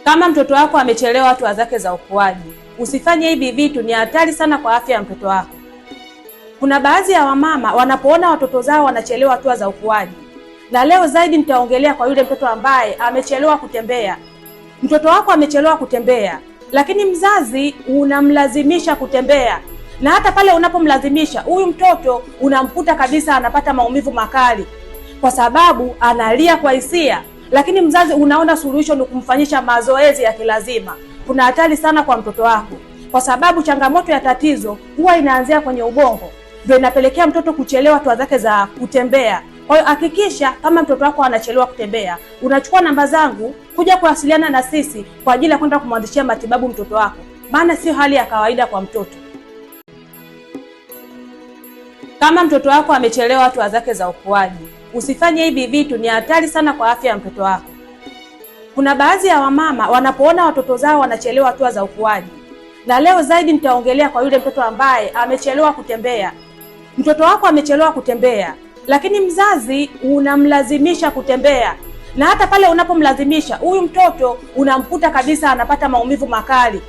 Kama mtoto wako amechelewa hatua zake za ukuaji, usifanye hivi vitu, ni hatari sana kwa afya ya mtoto wako. Kuna baadhi ya wamama wanapoona watoto zao wanachelewa hatua za ukuaji, na leo zaidi nitaongelea kwa yule mtoto ambaye amechelewa kutembea. Mtoto wako amechelewa kutembea, lakini mzazi unamlazimisha kutembea, na hata pale unapomlazimisha huyu mtoto unamkuta kabisa anapata maumivu makali kwa sababu analia kwa hisia, lakini mzazi unaona suluhisho ni kumfanyisha mazoezi ya kilazima. Kuna hatari sana kwa mtoto wako, kwa sababu changamoto ya tatizo huwa inaanzia kwenye ubongo, ndio inapelekea mtoto kuchelewa hatua zake za kutembea. Kwa hiyo hakikisha kama mtoto wako anachelewa kutembea, unachukua namba zangu kuja kuwasiliana na sisi kwa ajili ya kwenda kumwanzishia matibabu mtoto wako, maana sio hali ya kawaida kwa mtoto. Kama mtoto wako amechelewa hatua zake za ukuaji, usifanye hivi vitu, ni hatari sana kwa afya ya mtoto wako. Kuna baadhi ya wamama wanapoona watoto zao wanachelewa hatua za ukuaji, na leo zaidi nitaongelea kwa yule mtoto ambaye amechelewa kutembea. Mtoto wako amechelewa kutembea, lakini mzazi unamlazimisha kutembea, na hata pale unapomlazimisha huyu mtoto unamkuta kabisa anapata maumivu makali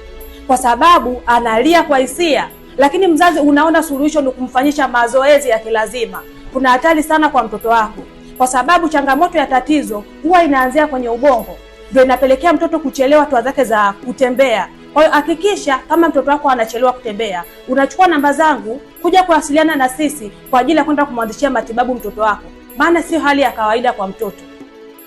kwa sababu analia kwa hisia, lakini mzazi unaona suluhisho ni kumfanyisha mazoezi ya kilazima. Kuna hatari sana kwa mtoto wako, kwa sababu changamoto ya tatizo huwa inaanzia kwenye ubongo, ndio inapelekea mtoto kuchelewa hatua zake za kutembea. Kwa hiyo hakikisha kama mtoto wako anachelewa kutembea, unachukua namba zangu kuja kuwasiliana na sisi kwa ajili ya kwenda kumwanzishia matibabu mtoto wako, maana sio hali ya kawaida kwa mtoto.